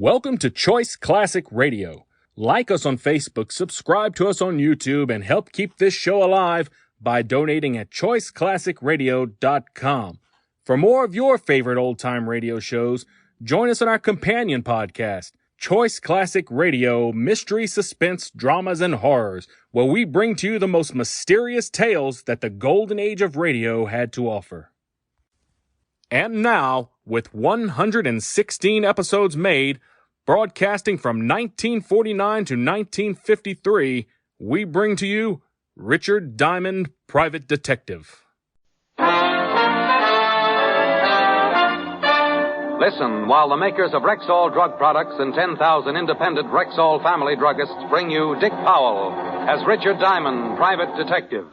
Welcome to Choice Classic Radio. Like us on Facebook, subscribe to us on YouTube, and help keep this show alive by donating at choiceclassicradio.com. For more of your favorite old-time radio shows, join us on our companion podcast, Choice Classic Radio, Mystery, Suspense, Dramas, and Horrors, where we bring to you the most mysterious tales that the golden age of radio had to offer. And now, with 116 episodes made, broadcasting from 1949 to 1953, we bring to you Richard Diamond, Private Detective. Listen while the makers of Rexall drug products and 10,000 independent Rexall family druggists bring you Dick Powell as Richard Diamond, Private Detective.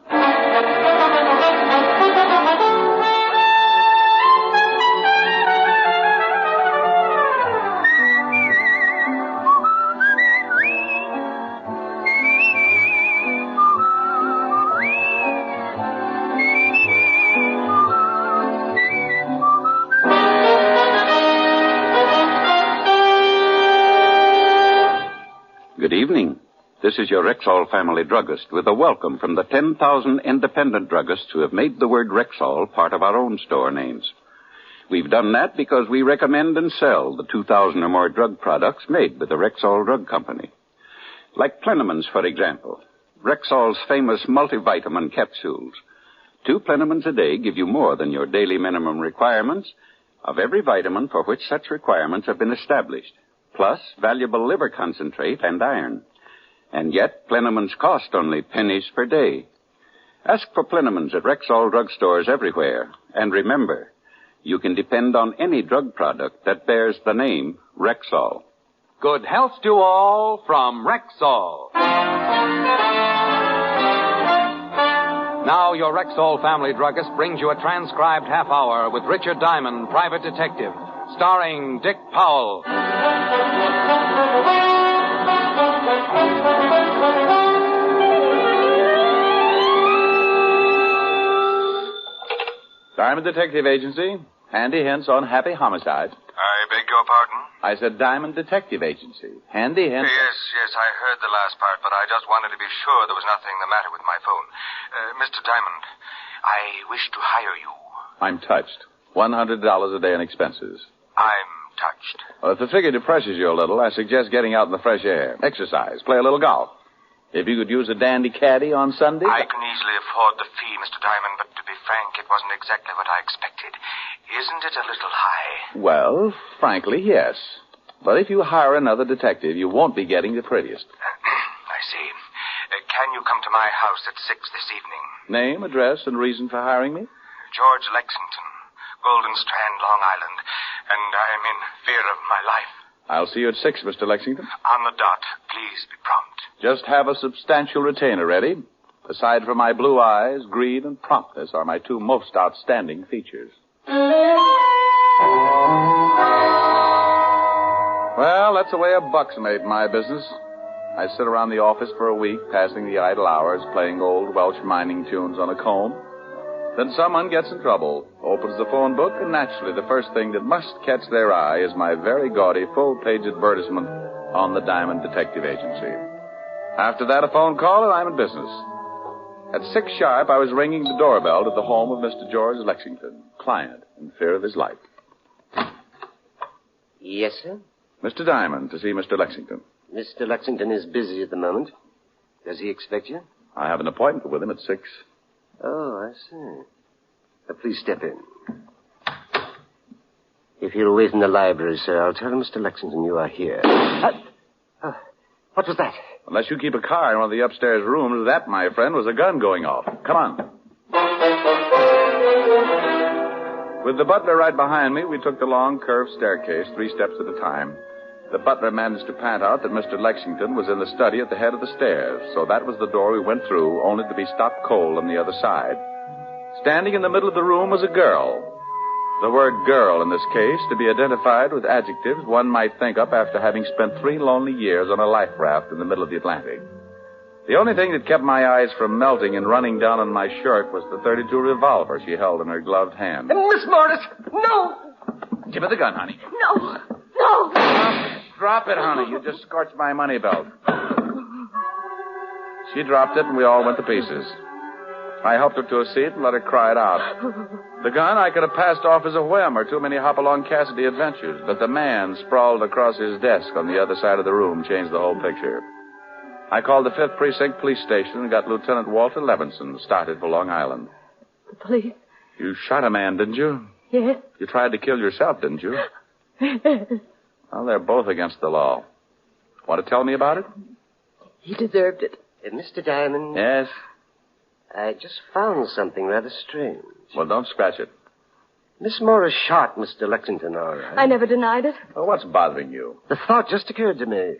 Good evening. This is your Rexall family druggist with a welcome from the 10,000 independent druggists who have made the word Rexall part of our own store names. We've done that because we recommend and sell the 2,000 or more drug products made with the Rexall Drug Company. Like Plenamins, for example. Rexall's famous multivitamin capsules. 2 Plenamins a day give you more than your daily minimum requirements of every vitamin for which such requirements have been established, plus valuable liver concentrate and iron. And yet, Plenamins cost only pennies per day. Ask for Plenamins at Rexall drugstores everywhere. And remember, you can depend on any drug product that bears the name Rexall. Good health to all from Rexall. Now your Rexall family druggist brings you a transcribed half hour with Richard Diamond, Private Detective, starring Dick Powell. Diamond Detective Agency. Handy hints on happy homicide. I beg your pardon? I said Diamond Detective Agency. Handy hints. Yes, I heard the last part, but I just wanted to be sure there was nothing the matter with my phone. Mr. Diamond, I wish to hire you. I'm touched. $100 a day in expenses. I'm touched. Well, if the figure depresses you a little, I suggest getting out in the fresh air. Exercise. Play a little golf. If you could use a dandy caddy on Sunday. I can easily afford the fee, Mr. Diamond, but to be frank, it wasn't exactly what I expected. Isn't it a little high? Well, frankly, yes. But if you hire another detective, you won't be getting the prettiest. I see. Can you come to my house at 6 this evening? Name, address, and reason for hiring me? George Lexington, Golden Strand, Long Island, and I am in fear of my life. I'll see you at 6, Mr. Lexington. On the dot. Please be prompt. Just have a substantial retainer ready. Aside from my blue eyes, greed and promptness are my 2 most outstanding features. Well, that's the way a buck's made in my business. I sit around the office for a week, passing the idle hours, playing old Welsh mining tunes on a comb. Then someone gets in trouble, opens the phone book, and naturally the first thing that must catch their eye is my very gaudy full-page advertisement on the Diamond Detective Agency. After that, a phone call, and I'm in business. At 6 sharp, I was ringing the doorbell to the home of Mr. George Lexington, client in fear of his life. Yes, sir? Mr. Diamond, to see Mr. Lexington. Mr. Lexington is busy at the moment. Does he expect you? I have an appointment with him at 6. Oh, I see. Please step in. If you'll wait in the library, sir, I'll tell Mr. Lexington you are here. What was that? Unless you keep a car in one of the upstairs rooms, that, my friend, was a gun going off. Come on. With the butler right behind me, we took the long, curved staircase 3 steps at a time. The butler managed to pant out that Mr. Lexington was in the study at the head of the stairs, so that was the door we went through, only to be stopped cold on the other side. Standing in the middle of the room was a girl. The word girl, in this case, to be identified with adjectives one might think up after having spent 3 lonely years on a life raft in the middle of the Atlantic. The only thing that kept my eyes from melting and running down on my shirt was the .32 revolver she held in her gloved hand. Miss Morris, no! Give her the gun, honey. No! Drop drop it, honey. You just scorched my money belt. She dropped it, and we all went to pieces. I helped her to a seat and let her cry it out. The gun I could have passed off as a whim or too many Hopalong Cassidy adventures, but the man sprawled across his desk on the other side of the room changed the whole picture. I called the 5th Precinct Police Station and got Lieutenant Walter Levinson started for Long Island. The police? You shot a man, didn't you? Yes. You tried to kill yourself, didn't you? Well, they're both against the law. Want to tell me about it? He deserved it. Mr. Diamond? Yes? I just found something rather strange. Well, don't scratch it. Miss Morris shot Mr. Lexington, all right. I never denied it. Well, what's bothering you? The thought just occurred to me.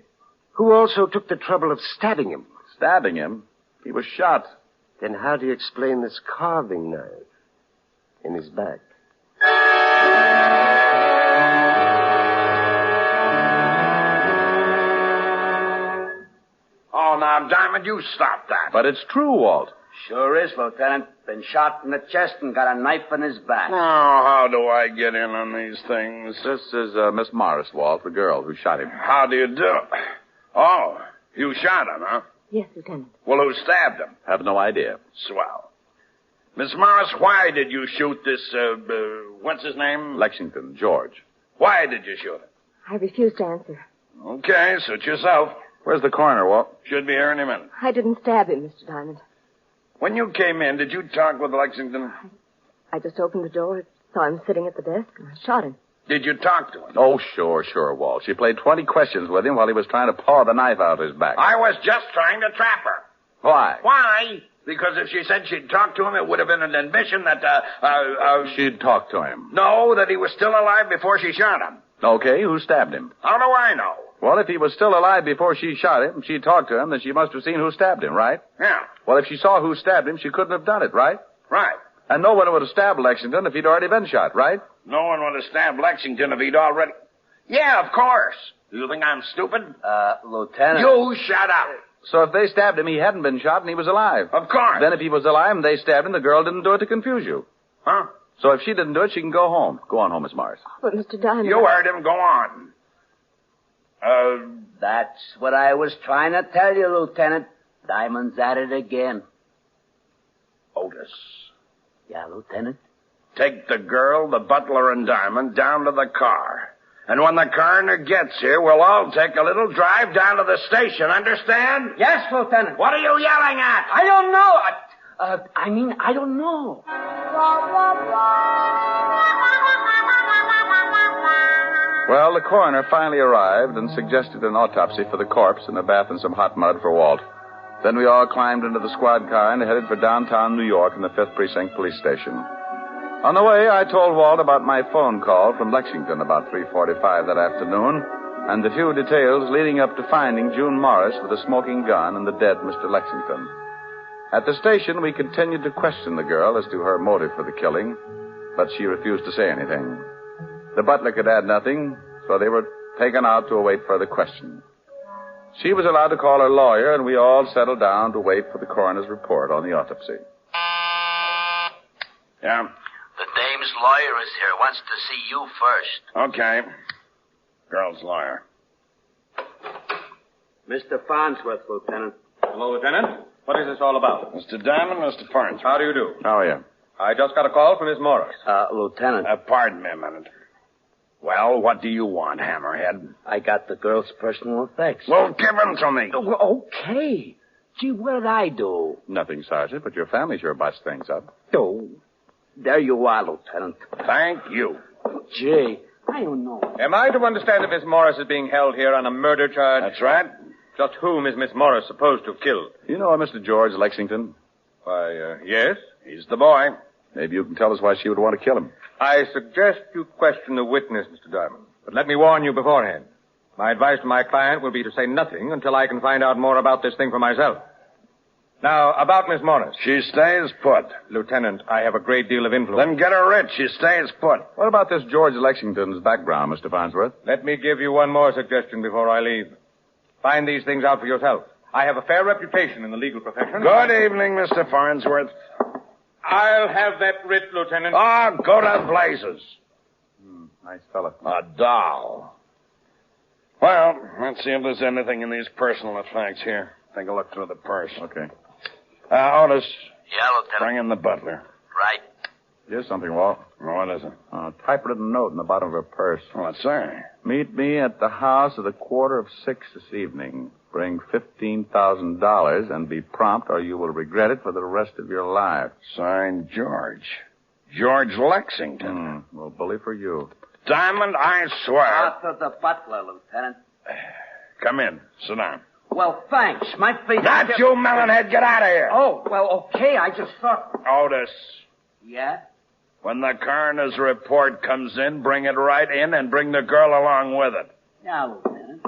Who also took the trouble of stabbing him? Stabbing him? He was shot. Then how do you explain this carving knife in his back? Oh, now, Diamond, you stop that. But it's true, Walt. Sure is, Lieutenant. Been shot in the chest and got a knife in his back. Oh, how do I get in on these things? This is Miss Morris, Walt, the girl who shot him. How do you do? Oh, you shot him, huh? Yes, Lieutenant. Well, who stabbed him? Have no idea. Swell. Miss Morris, why did you shoot this, what's his name? Lexington, George. Why did you shoot him? I refuse to answer. Okay, suit yourself. Where's the coroner, Walt? Should be here any minute. I didn't stab him, Mr. Diamond. When you came in, did you talk with Lexington? I just opened the door, saw him sitting at the desk, and I shot him. Did you talk to him? Oh, sure, Walt. She played 20 questions with him while he was trying to paw the knife out of his back. I was just trying to trap her. Why? Why? Because if she said she'd talk to him, it would have been an admission that, She'd talk to him. No, that he was still alive before she shot him. Okay, who stabbed him? How do I know? Well, if he was still alive before she shot him, she talked to him, then she must have seen who stabbed him, right? Yeah. Well, if she saw who stabbed him, she couldn't have done it, right? Right. And no one would have stabbed Lexington if he'd already been shot, right? No one would have stabbed Lexington if he'd already... Yeah, of course. Do you think I'm stupid? Lieutenant. You shut up. So if they stabbed him, he hadn't been shot and he was alive. Of course. Then if he was alive and they stabbed him, the girl didn't do it to confuse you. Huh? So if she didn't do it, she can go home. Go on home, Miss Morris. But, Mr. Diamond... You heard him. Go on. That's what I was trying to tell you, Lieutenant. Diamond's at it again. Otis. Yeah, Lieutenant? Take the girl, the butler, and Diamond down to the car. And when the coroner gets here, we'll all take a little drive down to the station, understand? Yes, Lieutenant. What are you yelling at? I don't know. I don't know. Well, the coroner finally arrived and suggested an autopsy for the corpse and a bath in some hot mud for Walt. Then we all climbed into the squad car and headed for downtown New York and the 5th Precinct Police Station. On the way, I told Walt about my phone call from Lexington about 3:45 that afternoon and the few details leading up to finding June Morris with a smoking gun and the dead Mr. Lexington. At the station, we continued to question the girl as to her motive for the killing, but she refused to say anything. The butler could add nothing, so they were taken out to await further questioning. She was allowed to call her lawyer, and we all settled down to wait for the coroner's report on the autopsy. Yeah? The dame's lawyer is here. Wants to see you first. Okay. Girl's lawyer. Mr. Farnsworth, Lieutenant. Hello, Lieutenant. What is this all about? Mr. Diamond, Mr. Farnsworth. How do you do? How are you? I just got a call from Miss Morris. Lieutenant. Pardon me a minute. Well, what do you want, Hammerhead? I got the girl's personal effects. Well, give them to me. Okay. Gee, what did I do? Nothing, Sergeant, but your family sure bust things up. Oh, there you are, Lieutenant. Thank you. Gee, I don't know. Am I to understand that Miss Morris is being held here on a murder charge? That's right. Just whom is Miss Morris supposed to have killed? You know a Mr. George Lexington? Why, yes. He's the boy. Maybe you can tell us why she would want to kill him. I suggest you question the witness, Mr. Diamond. But let me warn you beforehand. My advice to my client will be to say nothing until I can find out more about this thing for myself. Now, about Miss Morris. She stays put. Lieutenant, I have a great deal of influence. Then get her rich. She stays put. What about this George Lexington's background, Mr. Farnsworth? Let me give you one more suggestion before I leave. Find these things out for yourself. I have a fair reputation in the legal profession. Good evening, Mr. Farnsworth. I'll have that writ, Lieutenant. Ah, go to blazes. Nice fella. A doll. Well, Let's see if there's anything in these personal effects here. Take a look through the purse. Okay. Otis, Yeah, Lieutenant. bring in the butler. Right. Here's something, Walt. What is it? A typewritten note in the bottom of her purse. What's that? Meet me at the house at 5:15 this evening. Bring $15,000 and be prompt, or you will regret it for the rest of your life. Signed, George. George Lexington. Well, bully for you. Diamond, I swear. Arthur the butler, Lieutenant. Come in. Sit down. Well, thanks. My feet... Not you, melonhead. Get out of here. Oh, well, okay. I just thought... Otis, Yeah? when the coroner's report comes in, bring it right in and bring the girl along with it. Yeah, Lieutenant.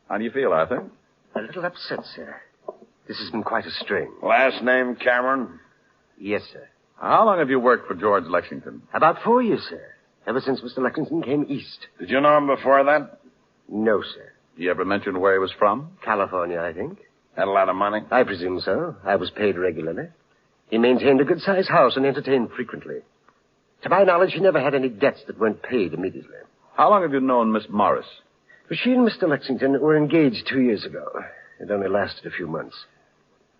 How do you feel, Arthur? A little upset, sir. This has been quite a strain. Last name, Cameron? Yes, sir. How long have you worked for George Lexington? About 4 years, sir. Ever since Mr. Lexington came east. Did you know him before that? No, sir. You ever mentioned where he was from? California, I think. Had a lot of money? I presume so. I was paid regularly. He maintained a good-sized house and entertained frequently. To my knowledge, he never had any debts that weren't paid immediately. How long have you known Miss Morris? She and Mr. Lexington were engaged 2 years ago. It only lasted a few months.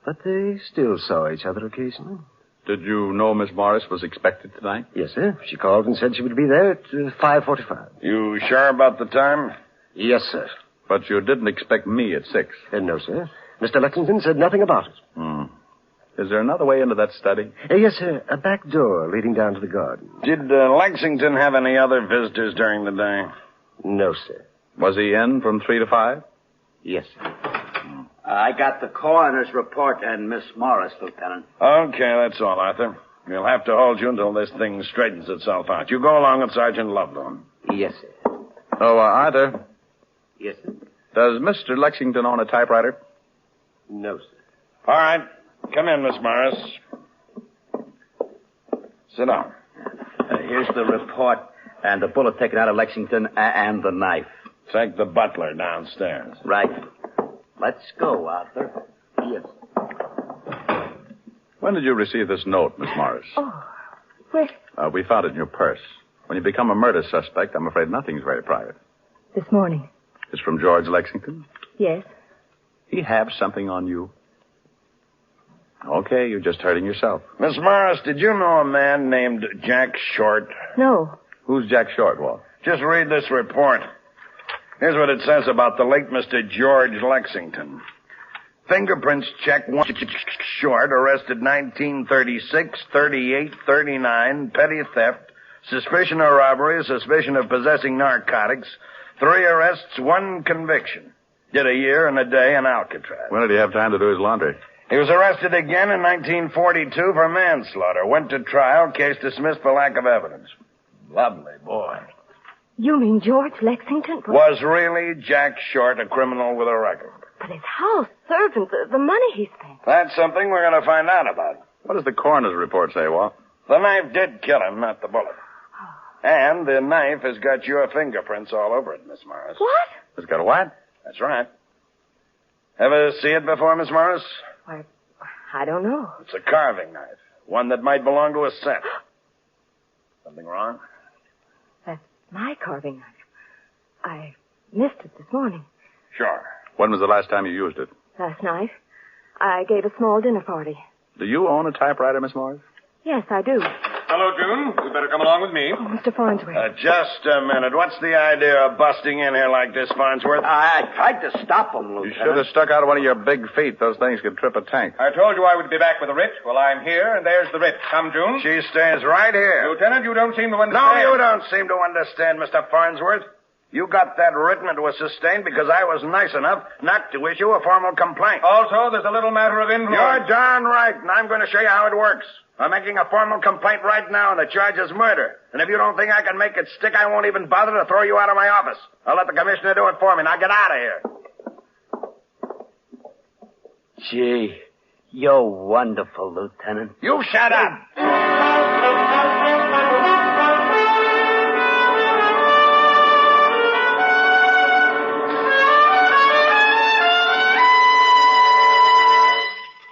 But they still saw each other occasionally. Did you know Miss Morris was expected tonight? Yes, sir. She called and said she would be there at 5:45. You sure about the time? Yes, sir. But you didn't expect me at 6. No, sir. Mr. Lexington said nothing about it. Is there another way into that study? Yes, sir. A back door leading down to the garden. Did Lexington have any other visitors during the day? No, sir. Was he in from 3 to 5? Yes, sir. I got the coroner's report and Miss Morris, Lieutenant. Okay, that's all, Arthur. We'll have to hold you until this thing straightens itself out. You go along with Sergeant Lovelock. Yes, sir. Oh, Arthur, Yes, sir. does Mr. Lexington own a typewriter? No, sir. All right. Come in, Miss Morris. Sit down. Here's the report and the bullet taken out of Lexington and the knife. Take the butler downstairs. Right. Let's go, Arthur. Yes. When did you receive this note, Miss Morris? Oh, where? We found it in your purse. When you become a murder suspect, I'm afraid nothing's very private. This morning. It's from George Lexington? Yes. He have something on you? Okay, you're just hurting yourself. Miss Morris, did you know a man named Jack Short? No. Who's Jack Short, Walt? Just read this report. Here's what it says about the late Mr. George Lexington. Fingerprints check one Short, arrested 1936, 38, 39, petty theft, suspicion of robbery, suspicion of possessing narcotics, 3 arrests, 1 conviction. Did a year and a day in Alcatraz. When did he have time to do his laundry? He was arrested again in 1942 for manslaughter. Went to trial, case dismissed for lack of evidence. Lovely boy. You mean George Lexington? Was really Jack Short a criminal with a record? But his house, servants, the money he spent. That's something we're going to find out about. What does the coroner's report say, Walt? The knife did kill him, not the bullet. And the knife has got your fingerprints all over it, Miss Morris. What? It's got a what? That's right. Ever see it before, Miss Morris? Why, I don't know. It's a carving knife. One that might belong to a set. Something wrong? That's my carving knife. I missed it this morning. Sure. When was the last time you used it? Last night. I gave a small dinner party. Do you own a typewriter, Miss Morris? Yes, I do. Hello, June. You better come along with me. Oh, Mr. Farnsworth. Just a minute. What's the idea of busting in here like this, Farnsworth? I tried to stop him, You Lieutenant. should have stuck out one of your big feet. Those things could trip a tank. I told you I would be back with the writ. Well, I'm here, and there's the writ. Come, June. She stays right here. Lieutenant, you don't seem to No, understand. you don't seem to understand, Mr. Farnsworth. You got that written and it was sustained because I was nice enough not to issue a formal complaint. Also, there's a little matter of influence. You're darn right, and I'm going to show you how it works. I'm making a formal complaint right now, and the charge is murder. And if you don't think I can make it stick, I won't even bother to throw you out of my office. I'll let the commissioner do it for me. Now get out of here. Gee, you're wonderful, Lieutenant. You shut up.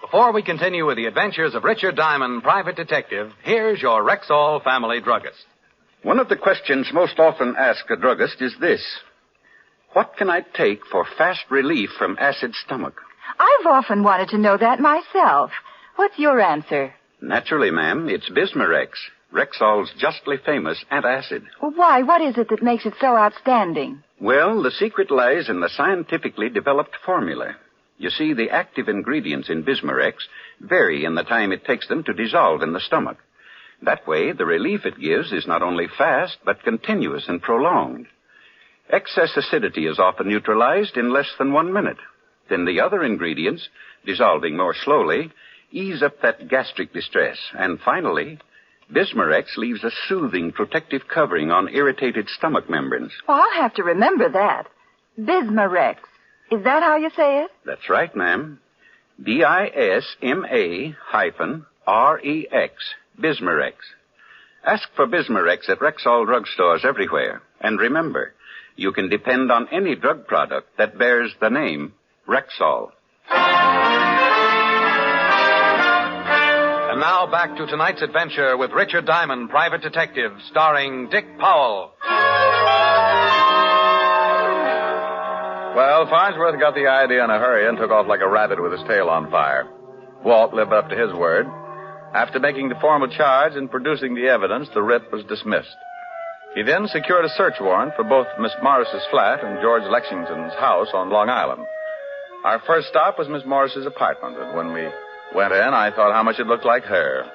Before we continue with the adventures of Richard Diamond, private detective, here's your Rexall family druggist. One of the questions most often asked a druggist is this. What can I take for fast relief from acid stomach? I've often wanted to know that myself. What's your answer? Naturally, ma'am, it's Bismarex. Rexall's justly famous antacid. Well, why? What is it that makes it so outstanding? Well, the secret lies in the scientifically developed formula. You see, the active ingredients in Bismarex vary in the time it takes them to dissolve in the stomach. That way, the relief it gives is not only fast, but continuous and prolonged. Excess acidity is often neutralized in less than 1 minute. Then the other ingredients, dissolving more slowly, ease up that gastric distress. And finally, Bismarex leaves a soothing protective covering on irritated stomach membranes. Well, I'll have to remember that. Bismarex. Is that how you say it? That's right, ma'am. Bisma-REX. Bismarex. Ask for Bismarex at Rexall drugstores everywhere. And remember, you can depend on any drug product that bears the name Rexall. And now back to tonight's adventure with Richard Diamond, Private Detective, starring Dick Powell. Well, Farnsworth got the idea in a hurry and took off like a rabbit with his tail on fire. Walt lived up to his word. After making the formal charge and producing the evidence, the writ was dismissed. He then secured a search warrant for both Miss Morris's flat and George Lexington's house on Long Island. Our first stop was Miss Morris's apartment, and when we went in, I thought how much it looked like her.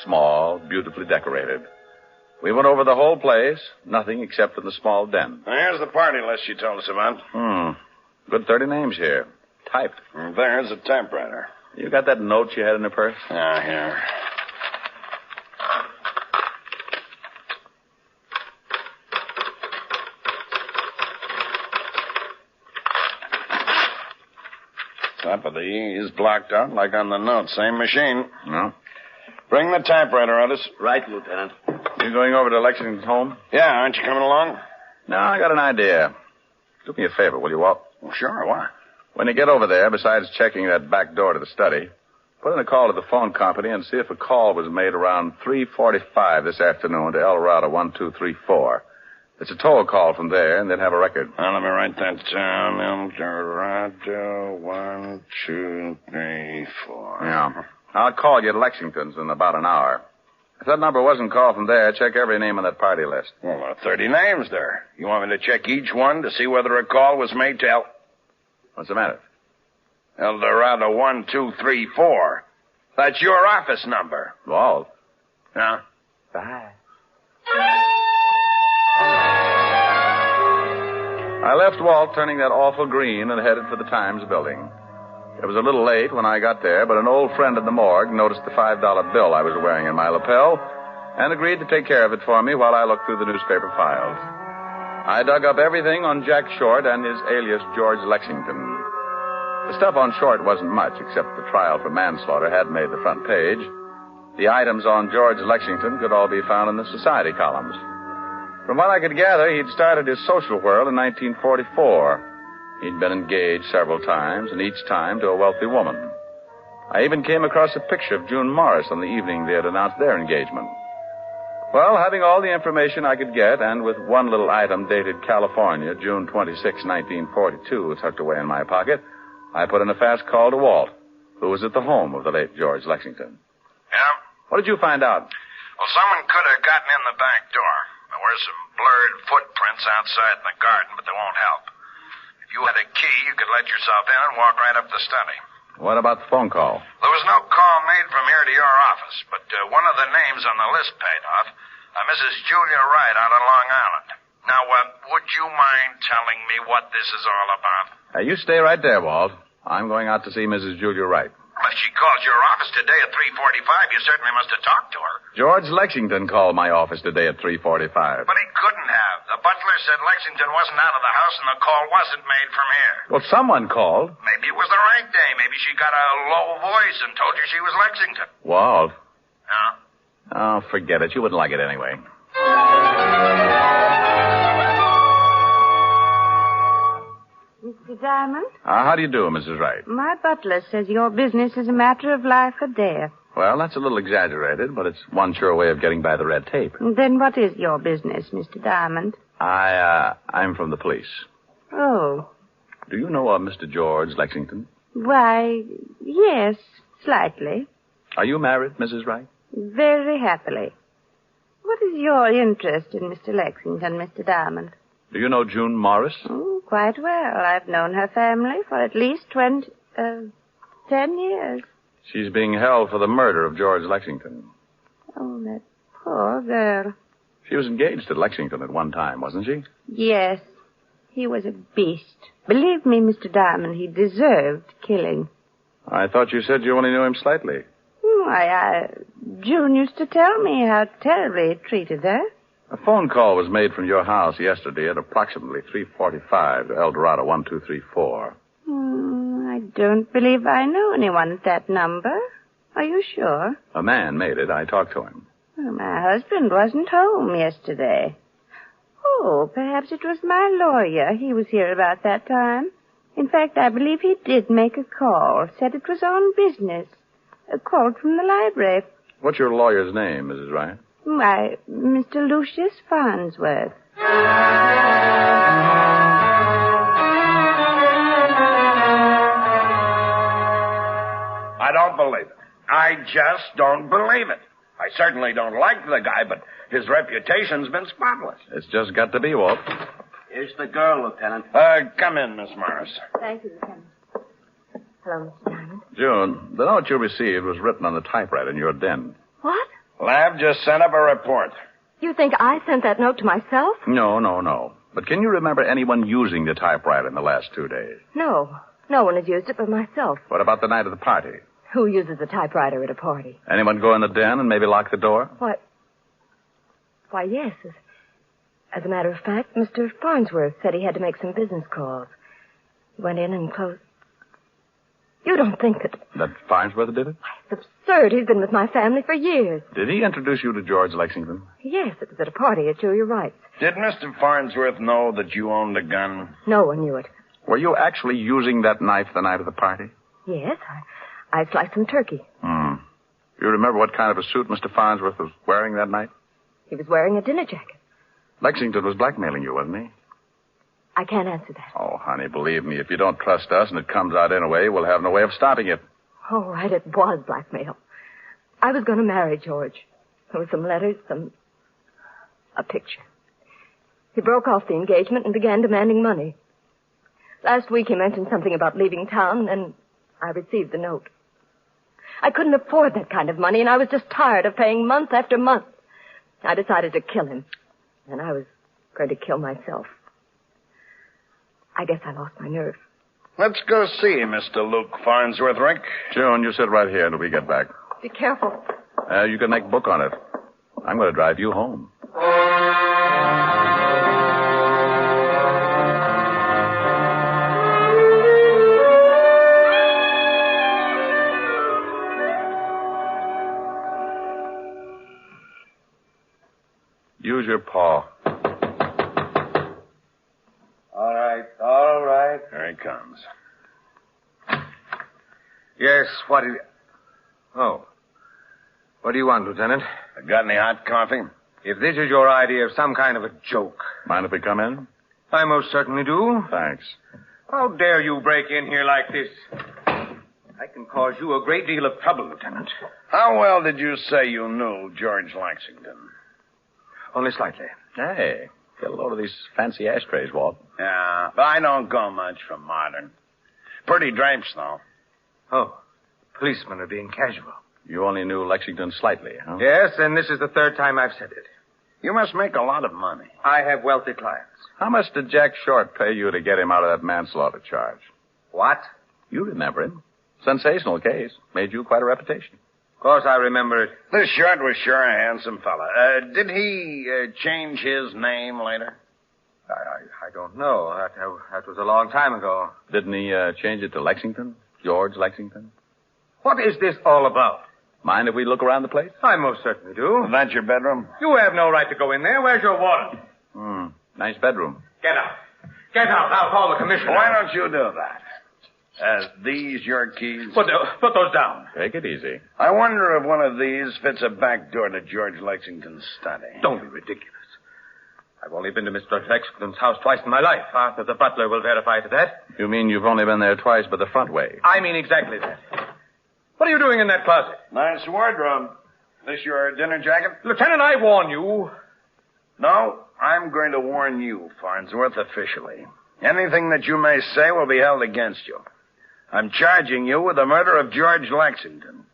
Small, beautifully decorated. We went over the whole place, nothing except for the small den. Here's the party list you told us about. Good 30 names here. Typed. There's a typewriter. You got that note you had in the purse? Here. Top of the E is blocked out like on the note. Same machine. No. Bring the typewriter, Otis. Right, Lieutenant. You going over to Lexington's home? Yeah, aren't you coming along? No, I got an idea. Do me a favor, will you, Walt? Well, sure, why? When you get over there, besides checking that back door to the study, put in a call to the phone company and see if a call was made around 3:45 this afternoon to El Dorado 1234. It's a toll call from there, and they'd have a record. Now, let me write that down. El Dorado 1234. Yeah. I'll call you at Lexington's in about an hour. If that number wasn't called from there, check every name on that party list. Well, there are 30 names there. You want me to check each one to see whether a call was made to El... What's the matter? El Dorado 1234. That's your office number. Walt. Yeah? Bye. I left Walt turning that awful green and headed for the Times building. It was a little late when I got there, but an old friend at the morgue noticed the $5 bill I was wearing in my lapel and agreed to take care of it for me while I looked through the newspaper files. I dug up everything on Jack Short and his alias George Lexington. The stuff on Short wasn't much, except the trial for manslaughter had made the front page. The items on George Lexington could all be found in the society columns. From what I could gather, he'd started his social whirl in 1944. He'd been engaged several times, and each time to a wealthy woman. I even came across a picture of June Morris on the evening they had announced their engagement. Well, having all the information I could get, and with one little item dated California, June 26, 1942, tucked away in my pocket, I put in a fast call to Walt, who was at the home of the late George Lexington. Yeah? What did you find out? Well, someone could have gotten in the back door. There were some blurred footprints outside in the garden, but they won't help. If you had a key, you could let yourself in and walk right up to the study. What about the phone call? There was no call made from here to your office, but one of the names on the list paid off. Mrs. Julia Wright out on Long Island. Now, would you mind telling me what this is all about? You stay right there, Walt. I'm going out to see Mrs. Julia Wright. If she called your office today at 3:45, you certainly must have talked to her. George Lexington called my office today at 3:45. But he couldn't have. The butler said Lexington wasn't out of the house and the call wasn't made from here. Well, someone called. Maybe it was the right day. Maybe she got a low voice and told you she was Lexington. Walt. Yeah? Oh, forget it. You wouldn't like it anyway. Mr. Diamond? How do you do, Mrs. Wright? My butler says your business is a matter of life or death. Well, that's a little exaggerated, but it's one sure way of getting by the red tape. Then what is your business, Mr. Diamond? I'm from the police. Oh. Do you know a Mr. George Lexington? Why, yes, slightly. Are you married, Mrs. Wright? Very happily. What is your interest in Mr. Lexington, Mr. Diamond? Do you know June Morris? Oh, quite well. I've known her family for at least 10 years. She's being held for the murder of George Lexington. Oh, that poor girl. She was engaged to Lexington at one time, wasn't she? Yes. He was a beast. Believe me, Mr. Diamond, he deserved killing. I thought you said you only knew him slightly. June used to tell me how terribly he treated her. A phone call was made from your house yesterday at approximately 3:45 to El Dorado 1234. I don't believe I know anyone at that number. Are you sure? A man made it. I talked to him. Well, my husband wasn't home yesterday. Oh, perhaps it was my lawyer. He was here about that time. In fact, I believe he did make a call. Said it was on business. A call from the library. What's your lawyer's name, Mrs. Wright? Why, Mr. Lucius Farnsworth. I don't believe it. I just don't believe it. I certainly don't like the guy, but his reputation's been spotless. It's just got to be, Walt. Here's the girl, Lieutenant. Come in, Miss Morris. Thank you, Lieutenant. Hello, Mr. Diamond. June, the note you received was written on the typewriter in your den. What? Lab just sent up a report. You think I sent that note to myself? No. But can you remember anyone using the typewriter in the last 2 days? No. No one has used it but myself. What about the night of the party? Who uses a typewriter at a party? Anyone go in the den and maybe lock the door? What? Why, yes. As a matter of fact, Mr. Farnsworth said he had to make some business calls. He went in and closed. You don't think that... That Farnsworth did it? It's absurd. He's been with my family for years. Did he introduce you to George Lexington? Yes, it was at a party at Julia Wright's. Did Mr. Farnsworth know that you owned a gun? No one knew it. Were you actually using that knife the night of the party? Yes, I sliced some turkey. You remember what kind of a suit Mr. Farnsworth was wearing that night? He was wearing a dinner jacket. Lexington was blackmailing you, wasn't he? I can't answer that. Oh, honey, believe me, if you don't trust us and it comes out anyway, we'll have no way of stopping it. Oh, right, it was blackmail. I was going to marry George. There were some letters, a picture. He broke off the engagement and began demanding money. Last week he mentioned something about leaving town, and I received the note. I couldn't afford that kind of money, and I was just tired of paying month after month. I decided to kill him, and I was going to kill myself. I guess I lost my nerve. Let's go see Mr. Luke Farnsworth, Rick. June, you sit right here until we get back. Be careful. You can make a book on it. I'm going to drive you home. Use your paw. All right. There he comes. Yes, what is... Oh. What do you want, Lieutenant? Got any hot coffee? If this is your idea of some kind of a joke... Mind if we come in? I most certainly do. Thanks. How dare you break in here like this? I can cause you a great deal of trouble, Lieutenant. How well did you say you knew George Lexington? Only slightly. Hey, get a load of these fancy ashtrays, Walt. Yeah, but I don't go much for modern. Pretty drapes, though. Oh, policemen are being casual. You only knew Lexington slightly, huh? Yes, and this is the third time I've said it. You must make a lot of money. I have wealthy clients. How much did Jack Short pay you to get him out of that manslaughter charge? What? You remember him. Sensational case. Made you quite a reputation. Of course I remember it. This Short was sure a handsome fella. Did he change his name later? I don't know. That was a long time ago. Didn't he change it to Lexington? George Lexington? What is this all about? Mind if we look around the place? I most certainly do. Is that your bedroom? You have no right to go in there. Where's your warrant? Nice bedroom. Get out. Get out. I'll call the commissioner. Why don't you do that? These your keys? Put those down. Take it easy. I wonder if one of these fits a back door to George Lexington's study. Don't be ridiculous. I've only been to Mr. Lexington's house twice in my life. Arthur, the butler, will verify to that. You mean you've only been there twice but the front way? I mean exactly that. What are you doing in that closet? Nice wardrobe. This your dinner jacket? Lieutenant, I warn you. No, I'm going to warn you, Farnsworth, officially. Anything that you may say will be held against you. I'm charging you with the murder of George Lexington.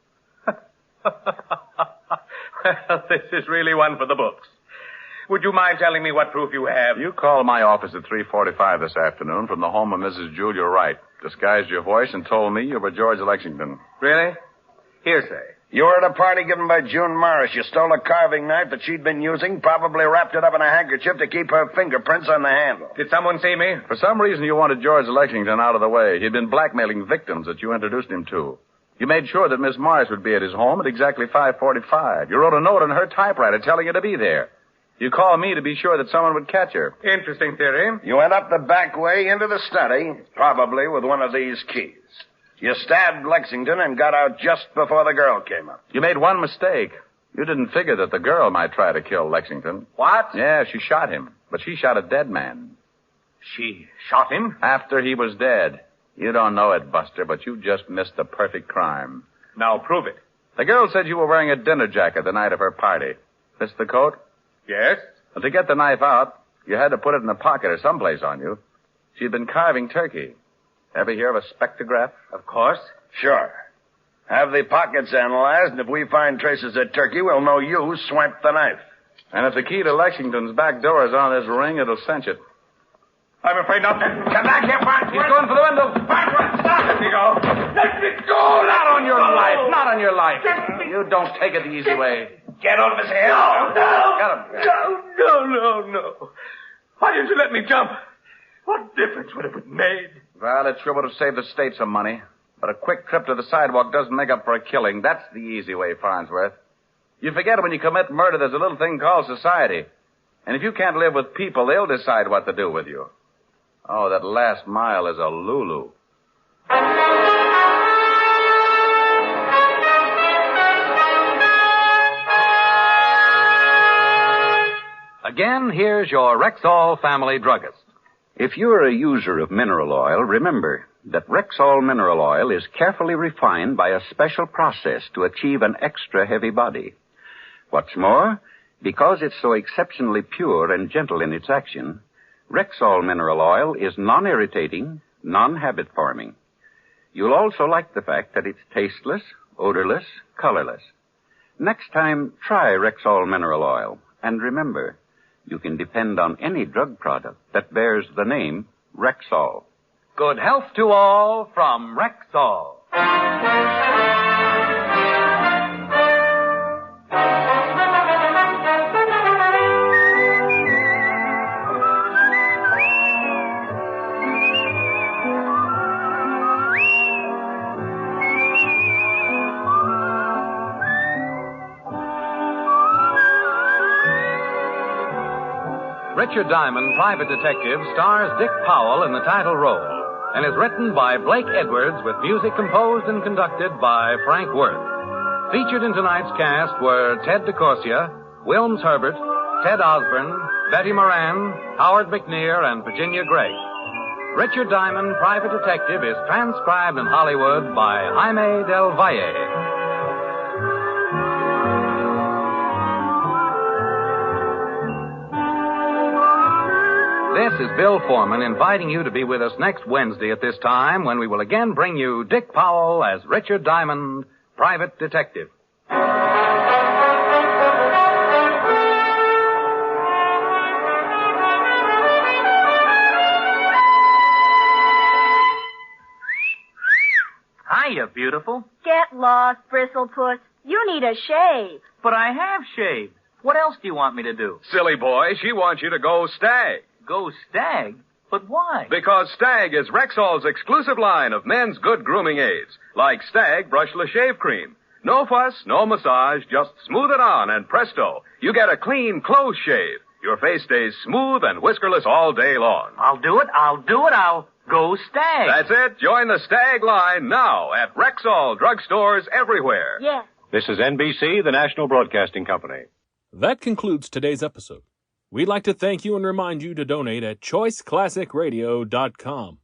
Well, this is really one for the books. Would you mind telling me what proof you have? You called my office at 3:45 this afternoon from the home of Mrs. Julia Wright, disguised your voice, and told me you were George Lexington. Really? Hearsay. You were at a party given by June Morris. You stole a carving knife that she'd been using, probably wrapped it up in a handkerchief to keep her fingerprints on the handle. Did someone see me? For some reason, you wanted George Lexington out of the way. He'd been blackmailing victims that you introduced him to. You made sure that Miss Morris would be at his home at exactly 5:45. You wrote a note on her typewriter telling her to be there. You called me to be sure that someone would catch her. Interesting theory. You went up the back way into the study, probably with one of these keys. You stabbed Lexington and got out just before the girl came up. You made one mistake. You didn't figure that the girl might try to kill Lexington. What? Yeah, she shot him, but she shot a dead man. She shot him? After he was dead. You don't know it, Buster, but you just missed the perfect crime. Now prove it. The girl said you were wearing a dinner jacket the night of her party. Missed the coat? Yes? Well, to get the knife out, you had to put it in a pocket or someplace on you. She'd been carving turkey. Ever hear of a spectrograph? Of course. Sure. Have the pockets analyzed, and if we find traces of turkey, we'll know you swiped the knife. And if the key to Lexington's back door is on this ring, it'll cinch it. I'm afraid not. Come back here, Farnsworth. He's going for the window. Farnsworth, stop! Let me go. Let me go! Not on your life. Not on your life. You don't take it the easy way. Get over his head. No. Got him. No. Why didn't you let me jump? What difference would it have made? Well, it sure would have saved the state some money. But a quick trip to the sidewalk doesn't make up for a killing. That's the easy way, Farnsworth. You forget when you commit murder, there's a little thing called society. And if you can't live with people, they'll decide what to do with you. Oh, that last mile is a lulu. Again, here's your Rexall family druggist. If you're a user of mineral oil, remember that Rexall mineral oil is carefully refined by a special process to achieve an extra heavy body. What's more, because it's so exceptionally pure and gentle in its action, Rexall mineral oil is non-irritating, non-habit-forming. You'll also like the fact that it's tasteless, odorless, colorless. Next time, try Rexall mineral oil. And remember, you can depend on any drug product that bears the name Rexall. Good health to all from Rexall. Richard Diamond, Private Detective, stars Dick Powell in the title role and is written by Blake Edwards with music composed and conducted by Frank Worth. Featured in tonight's cast were Ted DeCorsia, Wilms Herbert, Ted Osborne, Betty Moran, Howard McNear, and Virginia Gregg. Richard Diamond, Private Detective is transcribed in Hollywood by Jaime Del Valle. This is Bill Foreman inviting you to be with us next Wednesday at this time when we will again bring you Dick Powell as Richard Diamond, Private Detective. Hiya, beautiful. Get lost, Bristlepuss. You need a shave. But I have shaved. What else do you want me to do? Silly boy, she wants you to go Stag. Go Stag? But why? Because Stag is Rexall's exclusive line of men's good grooming aids, like Stag Brushless Shave Cream. No fuss, no massage, just smooth it on and presto, you get a clean, close shave. Your face stays smooth and whiskerless all day long. I'll do it. I'll go Stag. That's it. Join the Stag line now at Rexall drugstores everywhere. Yes. This is NBC, the National Broadcasting Company. That concludes today's episode. We'd like to thank you and remind you to donate at choiceclassicradio.com.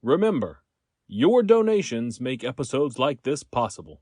Remember, your donations make episodes like this possible.